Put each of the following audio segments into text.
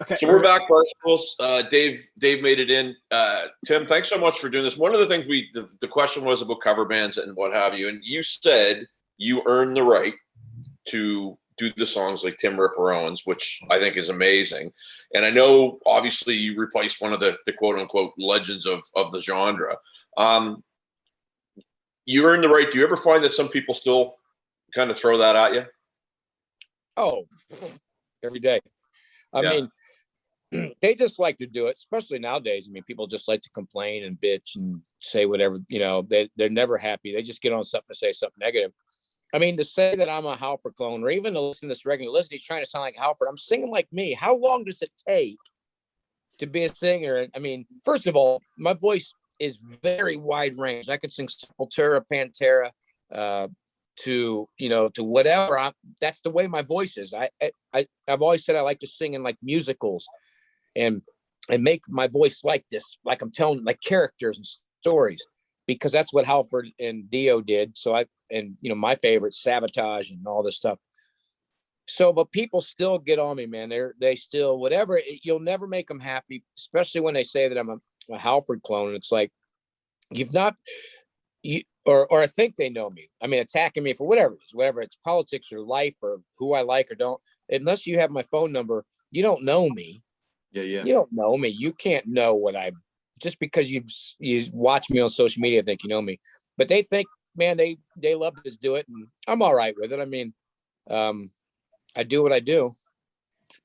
Okay. So we're back, Barstools. Dave made it in. Tim, thanks so much for doing this. One of the things the question was about cover bands and what have you, and you said you earned the right to do the songs like Tim Ripper Owens, which I think is amazing. And I know, obviously, you replaced one of the quote unquote legends of the genre. You earned the right. Do you ever find that some people still kind of throw that at you? Oh, every day. I mean, they just like to do it, especially nowadays. I mean, people just like to complain and bitch and say whatever, they're never happy. They just get on something to say something negative. I mean, to say that I'm a Halford clone, or even to listen to this regular listen, he's trying to sound like Halford. I'm singing like me. How long does it take to be a singer? I mean, first of all, my voice is very wide range. I could sing Sepultura, Pantera, to whatever. That's the way my voice is. I've always said I like to sing in like musicals and make my voice like this, like I'm telling like characters and stories, because that's what Halford and Dio did. So my favorite, Sabotage and all this stuff. So, but people still get on me, man. They still, whatever, you'll never make them happy, especially when they say that I'm a Halford clone. And it's like, or I think they know me. I mean, attacking me for whatever it is, whether it's politics or life or who I like or don't, unless you have my phone number, you don't know me. Yeah. You don't know me. You can't know just because you watch me on social media, think you know me. But they think, man, they love to do it, and I'm all right with it. I mean, I do what I do.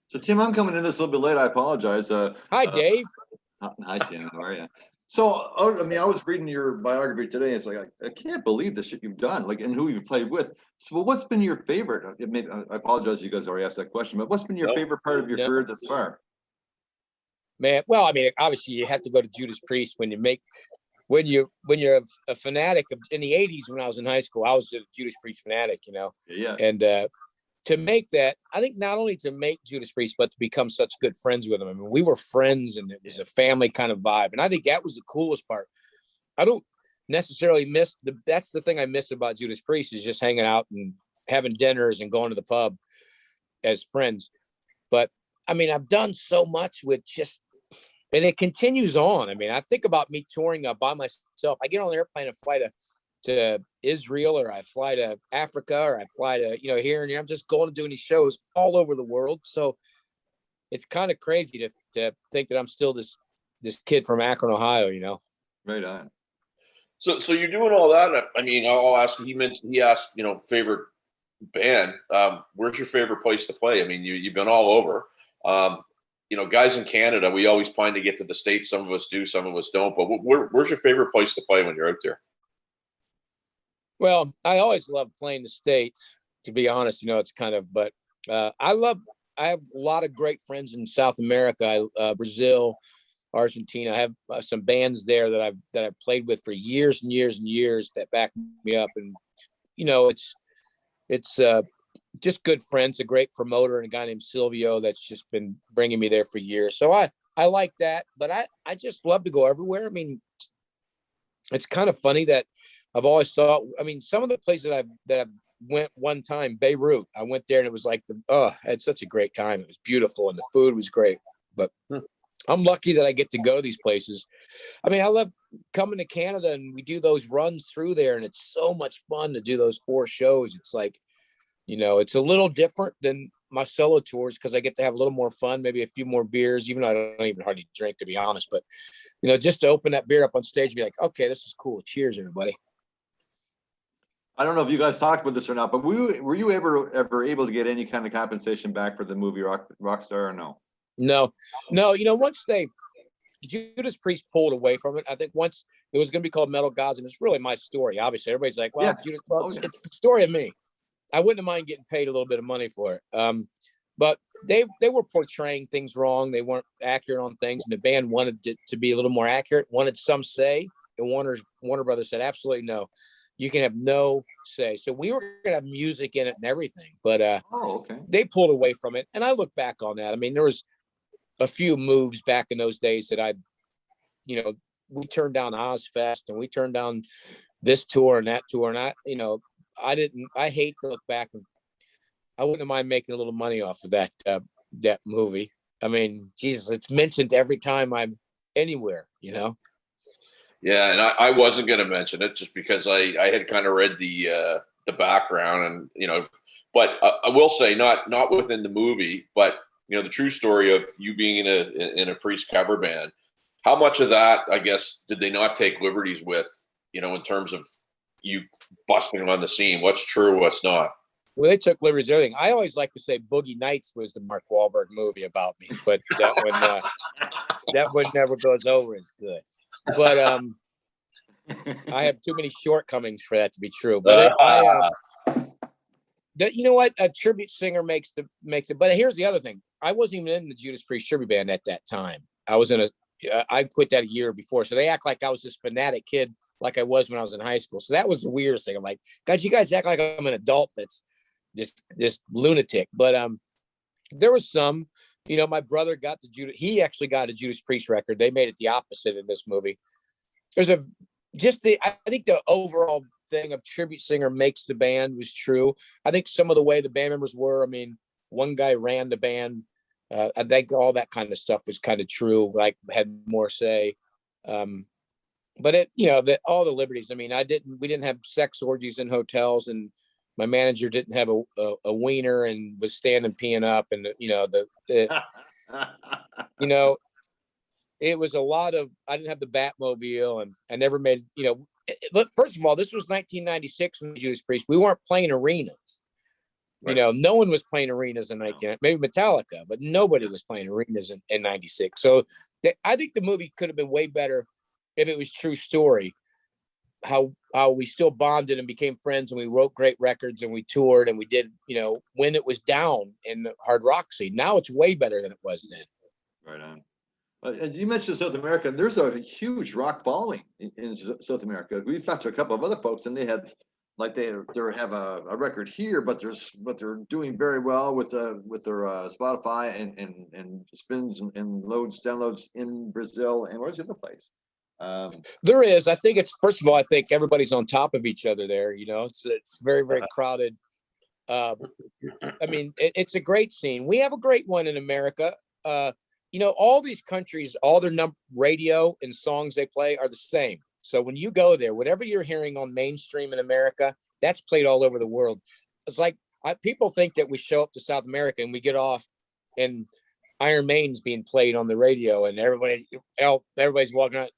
So Tim, I'm coming in this a little bit late. I apologize. Hi, Dave. Hi, Tim. How are you? So, I mean, I was reading your biography today. It's like I can't believe the shit you've done, like, and who you've played with. So, what's been your favorite? I apologize, you guys already asked that question, but what's been your favorite part of your career thus far? Man, well, I mean, obviously, you have to go to Judas Priest when you're a fanatic in the 80s. When I was in high school, I was a Judas Priest fanatic, Yeah. And to make that, I think not only to make Judas Priest, but to become such good friends with them. I mean, we were friends, and it was a family kind of vibe, and I think that was the coolest part. I don't necessarily that's the thing I miss about Judas Priest, is just hanging out and having dinners and going to the pub as friends. But I mean, I've done so much with and it continues on. I mean, I think about me touring by myself. I get on an airplane and fly to Israel, or I fly to Africa, or I fly to, here and here. I'm just going to doing these shows all over the world. So it's kind of crazy to think that I'm still this kid from Akron, Ohio, Right on. So you're doing all that. I mean, I'll ask. He asked, favorite band. Where's your favorite place to play? I mean, you've been all over. Guys in Canada, we always plan to get to the States. Some of us do, some of us don't. But where's your favorite place to play when you're out there? Well, I always love playing the States, to be honest. It's kind of, but I have a lot of great friends in South America, Brazil, Argentina. I have some bands there that I've played with for years and years and years that back me up, and it's just good friends, a great promoter, and a guy named Silvio that's just been bringing me there for years. So I like that, but I just love to go everywhere. I mean, it's kind of funny that I've always thought, I mean, some of the places that I went one time, Beirut, I went there and it was like, I had such a great time. It was beautiful and the food was great, but I'm lucky that I get to go to these places. I mean, I love coming to Canada, and we do those runs through there, and it's so much fun to do those 4 shows. It's like, it's a little different than my solo tours because I get to have a little more fun, maybe a few more beers, even though I don't even hardly drink, to be honest. But, just to open that beer up on stage and be like, okay, this is cool. Cheers, everybody. I don't know if you guys talked about this or not, but were you ever able to get any kind of compensation back for the movie Rockstar, or no? No. Once Judas Priest pulled away from it, I think once it was going to be called Metal Gods, and it's really my story. Obviously, everybody's like, well, yeah. It's the story of me. I wouldn't mind getting paid a little bit of money for it. But they were portraying things wrong. They weren't accurate on things, and the band wanted it to be a little more accurate, wanted some say, and Warner Brothers said, absolutely no. You can have no say. So we were going to have music in it and everything, but okay. They pulled away from it. And I look back on that. I mean, there was a few moves back in those days that we turned down Ozfest, and we turned down this tour and that tour. And I hate to look back, and I wouldn't mind making a little money off of that movie. I mean, Jesus, it's mentioned every time I'm anywhere, you know? Yeah, and I wasn't going to mention it just because I had kind of read the background, and but I will say not within the movie, but the true story of you being in a Priest cover band. How much of that, I guess, did they not take liberties with, in terms of you busting on the scene? What's true, what's not? Well, they took liberties with everything. I always like to say Boogie Nights was the Mark Wahlberg movie about me, but that one never goes over as good. But I have too many shortcomings for that to be true. But you know what? A tribute singer makes it. But here's the other thing: I wasn't even in the Judas Priest tribute band at that time. I quit that a year before, so they act like I was this fanatic kid, like I was when I was in high school. So that was the weirdest thing. I'm like, guys, you guys act like I'm an adult that's this lunatic. But there was some. My brother got he actually got a Judas Priest record. They made it the opposite in this movie. There's I think the overall thing of tribute singer makes the band was true. I think some of the way the band members were, I mean, one guy ran the band. I think all that kind of stuff was kind of true, like had more say. But all the liberties, I mean, we didn't have sex orgies in hotels, and my manager didn't have a wiener and was standing peeing up, and it was a lot of, I didn't have the Batmobile, and I never made, first of all, this was 1996 when Judas Priest. We weren't playing arenas. Right. No one was playing arenas in 1990, maybe Metallica, but nobody was playing arenas in 96. So I think the movie could have been way better if it was true story. How we still bonded and became friends, and we wrote great records, and we toured, and we did, when it was down in the hard rock scene. Now it's way better than it was then. Right on. And you mentioned South America. There's a huge rock following in South America. We've talked to a couple of other folks, and they had, like, they have a record here, but they're doing very well with their Spotify and spins and downloads in Brazil. And where's the other place? There is. I think it's, first of all, I think everybody's on top of each other there. It's very, very crowded. I mean, it's a great scene. We have a great one in America. All these countries, all their radio and songs they play are the same. So when you go there, whatever you're hearing on mainstream in America, that's played all over the world. It's like people think that we show up to South America and we get off and Iron Maiden's being played on the radio and everybody's walking out.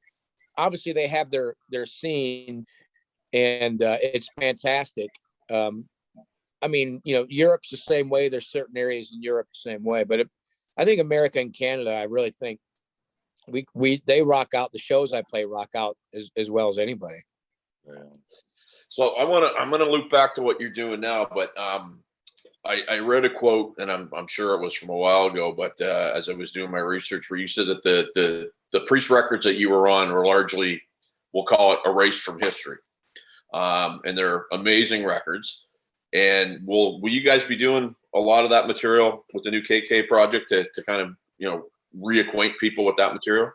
Obviously, they have their scene, and it's fantastic. I mean, Europe's the same way. There's certain areas in Europe the same way, but I think America and Canada, I really think they rock out. The shows I play rock out as well as anybody. Yeah. So I'm gonna loop back to what you're doing now, but I read a quote, and I'm sure it was from a while ago, but as I was doing my research, where you said that the Priest records that you were on were largely, we'll call it, erased from history, and they're amazing records. And will you guys be doing a lot of that material with the new KK project to kind of reacquaint people with that material?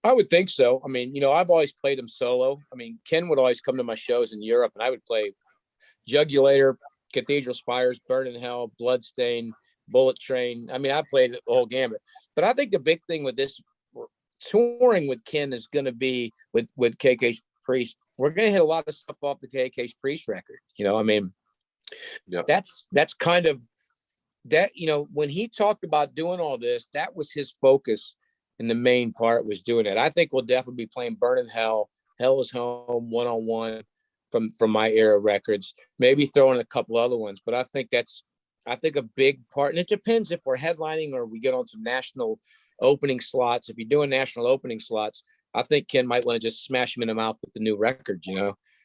I would think so. I mean, I've always played them solo. I mean, Ken would always come to my shows in Europe, and I would play Jugulator, Cathedral Spires, Burn in Hell, Bloodstain, Bullet Train. I mean, I played the whole gamut. But I think the big thing with this touring with Ken is going to be with KK's Priest. We're going to hit a lot of stuff off the KK's Priest record. I mean, yep. That's kind of that, when he talked about doing all this, that was his focus. And the main part was doing it. I think we'll definitely be playing Burn in Hell, Hell is Home, One on One from my era records, maybe throwing a couple other ones. But I think a big part, and it depends if we're headlining or we get on some national opening slots. If you're doing national opening slots, I think Ken might want to just smash him in the mouth with the new record,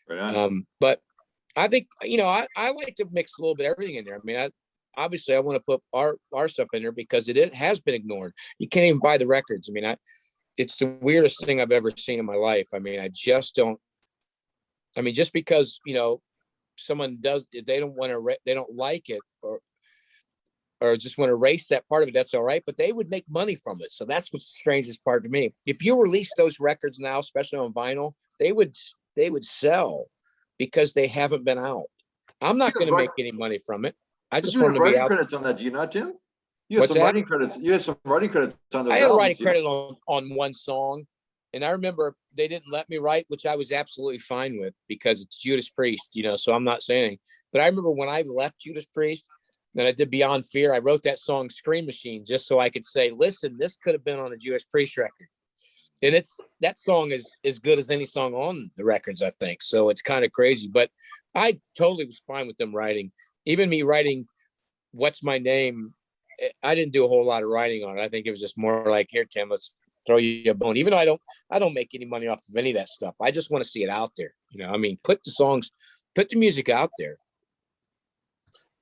Right. But I think, I like to mix a little bit of everything in there. I mean, obviously I want to put our stuff in there because it has been ignored. You can't even buy the records. I mean, it's the weirdest thing I've ever seen in my life. I mean, just because, someone does, if they don't want to, they don't like it or just want to erase that part of it, that's all right. But they would make money from it. So that's what's the strangest part to me. If you release those records now, especially on vinyl, they would sell because they haven't been out. I'm not going to make any money from it. I just want to be out. Credits on that, do you not, Jim? You have What's some that? writing credits. You have some writing credits on those I had a albums. writing credit on one song, and I remember they didn't let me write, which I was absolutely fine with because it's Judas Priest, you know, so I'm not saying anything. But I remember when I left Judas Priest and I did Beyond Fear, I wrote that song Scream Machine just so I could say, listen, this could have been on a Judas Priest record. And that song is as good as any song on the records, I think. So it's kind of crazy, but I totally was fine with them writing. Even me writing What's My Name, I didn't do a whole lot of writing on it. I think it was just more like, here, Tim, let's throw you a bone. Even though I don't make any money off of any of that stuff. I just want to see it out there. You know, I mean, put the music out there.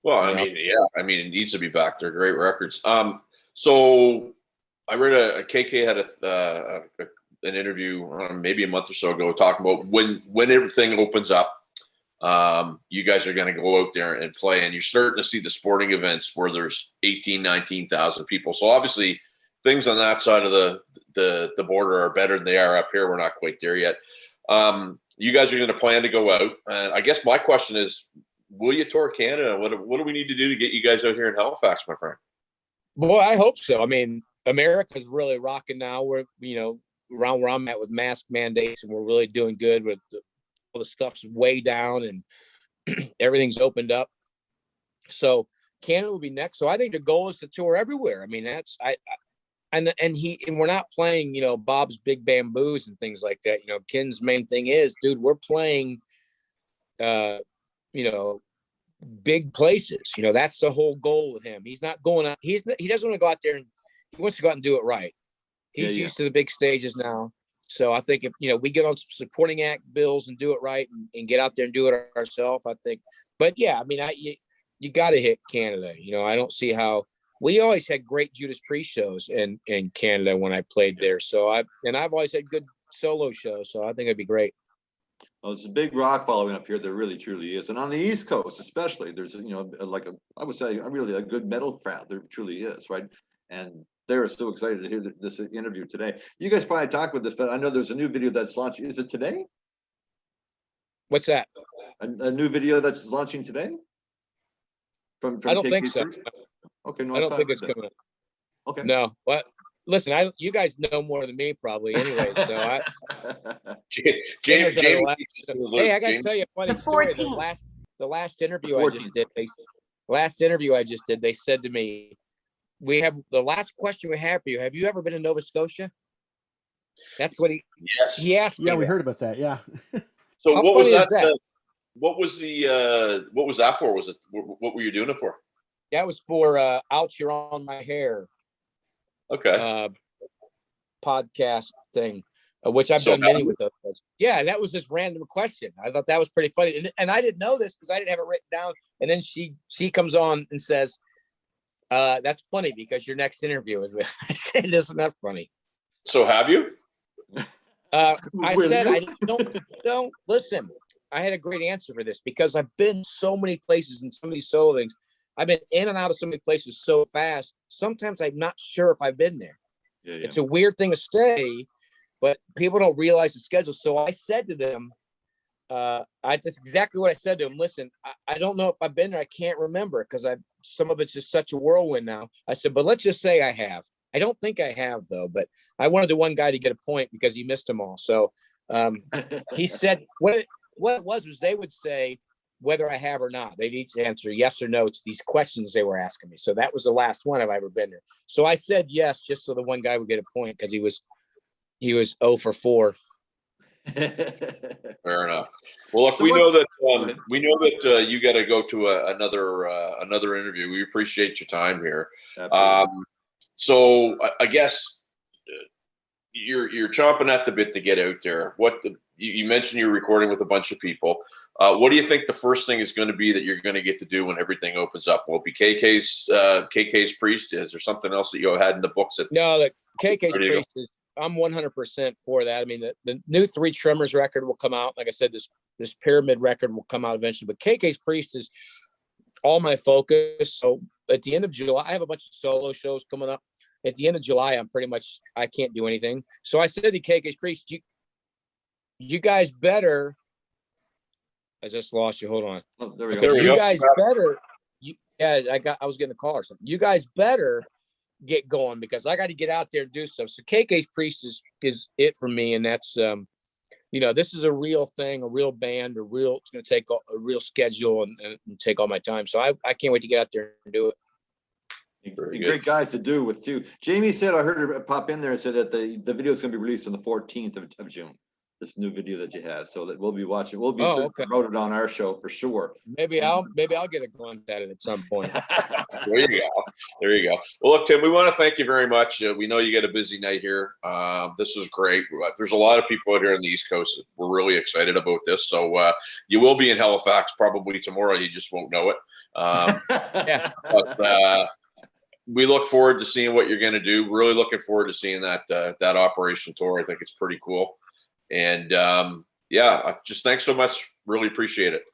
Well, I mean, yeah, I mean, it needs to be back. They're great records. So I read a KK had an interview maybe a month or so ago talking about when everything opens up, you guys are going to go out there and play, and you're starting to see the sporting events where there's 18, 19,000 people. So obviously things on that side of the border are better than they are up here. We're not quite there yet. You guys are going to plan to go out. I guess my question is, will you tour Canada? What do we need to do to get you guys out here in Halifax, my friend? Well, I hope so. I mean, America's really rocking now. We're, you know, around where I'm at with mask mandates, and we're really doing good with all the stuff's way down and everything's opened up. So Canada will be next. So I think the goal is to tour everywhere. I mean, and we're not playing, you know, Bob's Big Bamboos and things like that. You know, Ken's main thing is, dude, we're playing, you know, big places. You know, that's the whole goal with him. He's not going out. He doesn't want to go out there, and he wants to go out and do it right. He's used to the big stages now. So I think if, you know, we get on some supporting act bills and do it right and get out there and do it ourselves, I think. But yeah, I mean, you got to hit Canada. You know, I don't see how. We always had great Judas Priest shows in Canada when I played there. So I've always had good solo shows. So I think it'd be great. Well, there's a big rock following up here. There really truly is, and on the East Coast especially, there's, you know, like I would say really a good metal crowd. There truly is, right? And they're so excited to hear this interview today. You guys probably talked with this, but I know there's a new video that's launching. Is it today? What's that? A new video that's launching today? From I don't think so. Okay, no, I don't think it's coming up. Okay. No, but listen, you guys know more than me probably anyway. So James, hey, I got to tell you a funny story. The last interview I just did, they said to me, we have the last question we have for you. Have you ever been in Nova Scotia? That's what he asked me. Yeah, we heard about that. Yeah. So How what was funny is that? that? What was that for? What were you doing it for? That was for Out You're On My Hair. Okay. Podcast thing, which I've done many with those. Yeah, that was this random question. I thought that was pretty funny, and I didn't know this because I didn't have it written down. And then she comes on and says, "That's funny because your next interview is with." I said, "Isn't that funny?" So have you? I said, "I don't listen." I had a great answer for this because I've been so many places and so many solo things. I've been in and out of so many places so fast. Sometimes I'm not sure if I've been there. Yeah. It's a weird thing to say, but people don't realize the schedule. So I said to them, that's exactly what I said to them. Listen, I don't know if I've been there. I can't remember because some of it's just such a whirlwind now. I said, but let's just say I have. I don't think I have though, but I wanted the one guy to get a point because he missed them all. So he said what it was they would say whether I have or not. They'd each answer yes or no to these questions they were asking me. So that was the last one I've ever been there. So I said yes, just so the one guy would get a point because he was 0 for 4. Fair enough. Well, look, we know that you got to go to another interview. We appreciate your time here. So I guess you're chomping at the bit to get out there. You mentioned you're recording with a bunch of people. What do you think the first thing is going to be that you're going to get to do when everything opens up? Will it be KK's Priest? Is there something else that you had in the books? No, the KK's Priest is. I'm 100% for that. I mean, the new 3 Tremors record will come out. Like I said, this Pyramid record will come out eventually. But KK's Priest is all my focus. So at the end of July, I have a bunch of solo shows coming up. At the end of July, I can't do anything. So I said to KK's Priest, you guys better. I just lost you. Hold on. Oh, there we go. You guys better. I was getting a call or something. You guys better get going because I got to get out there and do stuff. So KK's Priest is it for me. And that's, this is a real thing, a real band, it's going to take a real schedule and take all my time. So I can't wait to get out there and do it. Great guys to do with too. Jamie said, I heard her pop in there and said that the video is going to be released on the 14th of June. This new video that you have, so that we'll be watching. We'll be promoted on our show for sure. Maybe I'll get a glimpse at it at some point. There you go. Well, look, Tim, we want to thank you very much. We know you got a busy night here. This was great. There's a lot of people out here on the East Coast. We're really excited about this. So you will be in Halifax probably tomorrow. You just won't know it. Yeah. But we look forward to seeing what you're going to do. Really looking forward to seeing that Operation Tour. I think it's pretty cool. And just thanks so much. Really appreciate it.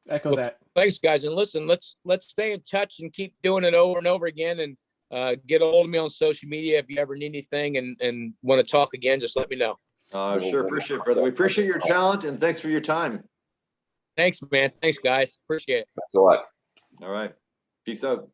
Echo that. Thanks, guys. And listen, let's stay in touch and keep doing it over and over again. And get a hold of me on social media if you ever need anything and want to talk again. Just let me know. Sure, appreciate it, brother. We appreciate your talent and thanks for your time. Thanks, man. Thanks, guys. Appreciate it. Thanks a lot. All right. Peace out.